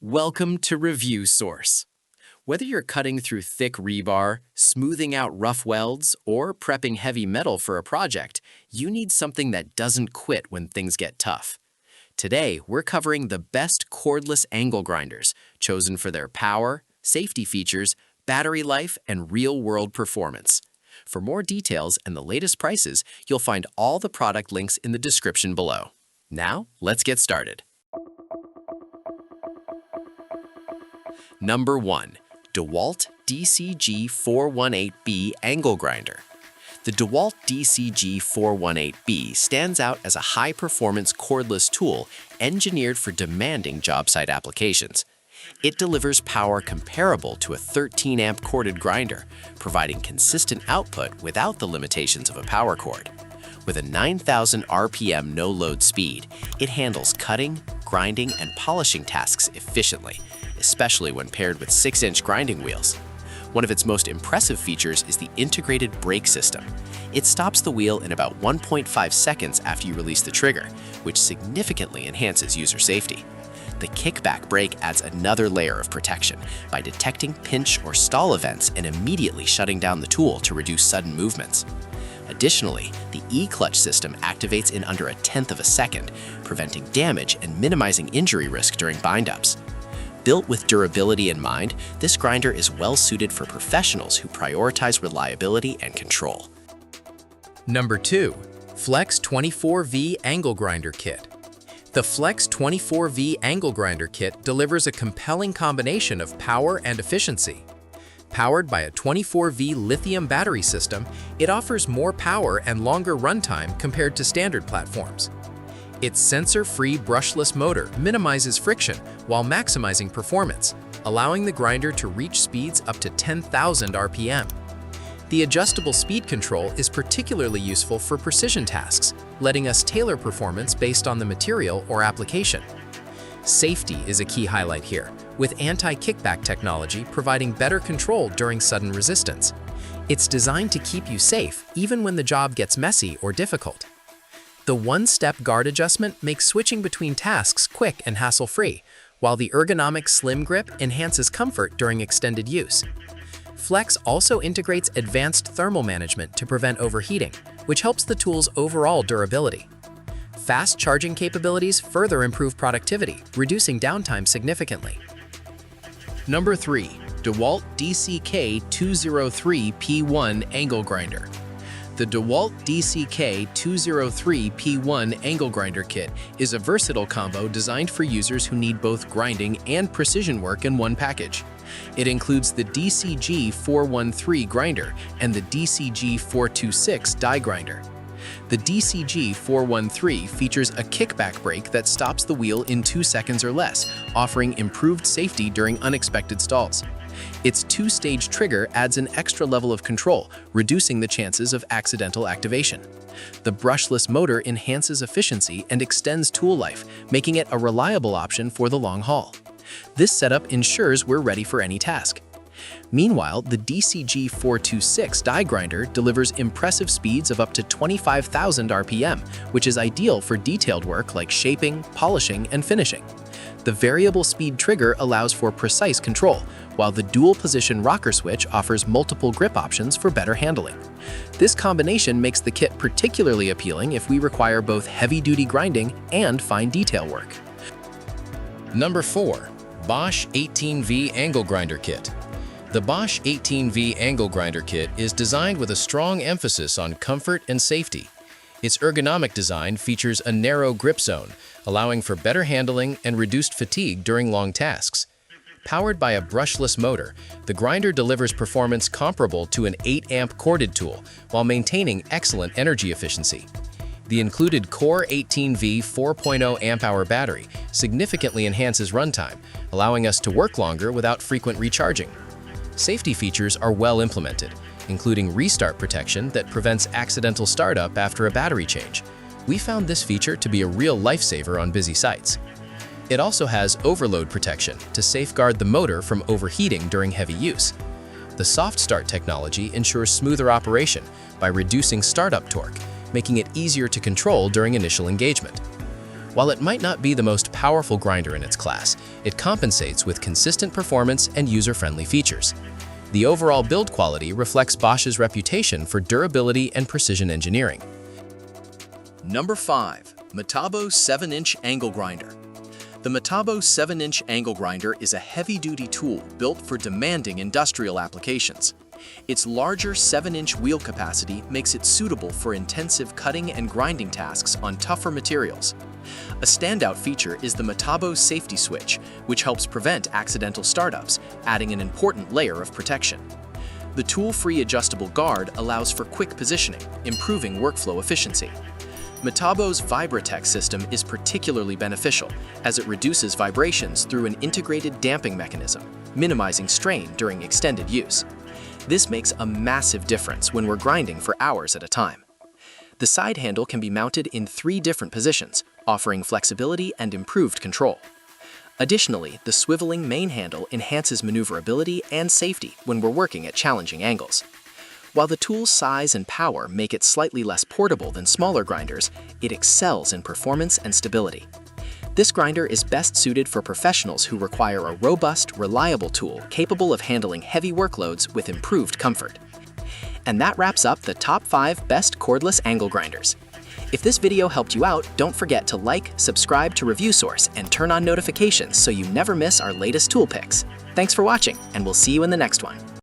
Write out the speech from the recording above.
Welcome to Review Source. Whether you're cutting through thick rebar, smoothing out rough welds, or prepping heavy metal for a project, you need something that doesn't quit when things get tough. Today, we're covering the best cordless angle grinders, chosen for their power, safety features, battery life, and real-world performance. For more details and the latest prices, you'll find all the product links in the description below. Now, let's get started. Number 1. DEWALT DCG418B Angle Grinder. The DEWALT DCG418B stands out as a high-performance cordless tool engineered for demanding job site applications. It delivers power comparable to a 13-amp corded grinder, providing consistent output without the limitations of a power cord. With a 9,000 RPM no-load speed, it handles cutting, grinding, and polishing tasks efficiently, especially when paired with 6-inch grinding wheels. One of its most impressive features is the integrated brake system. It stops the wheel in about 1.5 seconds after you release the trigger, which significantly enhances user safety. The kickback brake adds another layer of protection by detecting pinch or stall events and immediately shutting down the tool to reduce sudden movements. Additionally, the E-clutch system activates in under 1/10 of a second, preventing damage and minimizing injury risk during bind-ups. Built with durability in mind, this grinder is well-suited for professionals who prioritize reliability and control. Number 2. Flex 24V Angle Grinder Kit. The Flex 24V Angle Grinder Kit delivers a compelling combination of power and efficiency. Powered by a 24V lithium battery system, it offers more power and longer runtime compared to standard platforms. Its sensor-free brushless motor minimizes friction while maximizing performance, allowing the grinder to reach speeds up to 10,000 RPM. The adjustable speed control is particularly useful for precision tasks, letting us tailor performance based on the material or application. Safety is a key highlight here, with anti-kickback technology providing better control during sudden resistance. It's designed to keep you safe even when the job gets messy or difficult. The one-step guard adjustment makes switching between tasks quick and hassle-free, while the ergonomic slim grip enhances comfort during extended use. Flex also integrates advanced thermal management to prevent overheating, which helps the tool's overall durability. Fast charging capabilities further improve productivity, reducing downtime significantly. Number 3. DEWALT DCK203P1 Angle Grinder. The DEWALT DCK203P1 Angle Grinder Kit is a versatile combo designed for users who need both grinding and precision work in one package. It includes the DCG413 grinder and the DCG426 die grinder. The DCG413 features a kickback brake that stops the wheel in 2 seconds or less, offering improved safety during unexpected stalls. Its 2-stage trigger adds an extra level of control, reducing the chances of accidental activation. The brushless motor enhances efficiency and extends tool life, making it a reliable option for the long haul. This setup ensures we're ready for any task. Meanwhile, the DCG426 die grinder delivers impressive speeds of up to 25,000 RPM, which is ideal for detailed work like shaping, polishing, and finishing. The variable speed trigger allows for precise control, while the dual-position rocker switch offers multiple grip options for better handling. This combination makes the kit particularly appealing if we require both heavy-duty grinding and fine detail work. Number 4. Bosch 18V Angle Grinder Kit. The Bosch 18V Angle Grinder Kit is designed with a strong emphasis on comfort and safety. Its ergonomic design features a narrow grip zone, allowing for better handling and reduced fatigue during long tasks. Powered by a brushless motor, the grinder delivers performance comparable to an 8-amp corded tool while maintaining excellent energy efficiency. The included Core 18V 4.0 amp-hour battery significantly enhances runtime, allowing us to work longer without frequent recharging. Safety features are well implemented, including restart protection that prevents accidental startup after a battery change. We found this feature to be a real lifesaver on busy sites. It also has overload protection to safeguard the motor from overheating during heavy use. The soft start technology ensures smoother operation by reducing startup torque, making it easier to control during initial engagement. While it might not be the most powerful grinder in its class, it compensates with consistent performance and user-friendly features. The overall build quality reflects Bosch's reputation for durability and precision engineering. Number 5. Metabo 7-inch Angle Grinder. The Metabo 7-inch Angle Grinder is a heavy-duty tool built for demanding industrial applications. Its larger 7-inch wheel capacity makes it suitable for intensive cutting and grinding tasks on tougher materials. A standout feature is the Metabo safety switch, which helps prevent accidental startups, adding an important layer of protection. The tool-free adjustable guard allows for quick positioning, improving workflow efficiency. Metabo's Vibratech system is particularly beneficial as it reduces vibrations through an integrated damping mechanism, minimizing strain during extended use. This makes a massive difference when we're grinding for hours at a time. The side handle can be mounted in 3 different positions, offering flexibility and improved control. Additionally, the swiveling main handle enhances maneuverability and safety when we're working at challenging angles. While the tool's size and power make it slightly less portable than smaller grinders, it excels in performance and stability. This grinder is best suited for professionals who require a robust, reliable tool capable of handling heavy workloads with improved comfort. And that wraps up the top 5 best cordless angle grinders. If this video helped you out, don't forget to like, subscribe to Review Source, and turn on notifications so you never miss our latest tool picks. Thanks for watching, and we'll see you in the next one.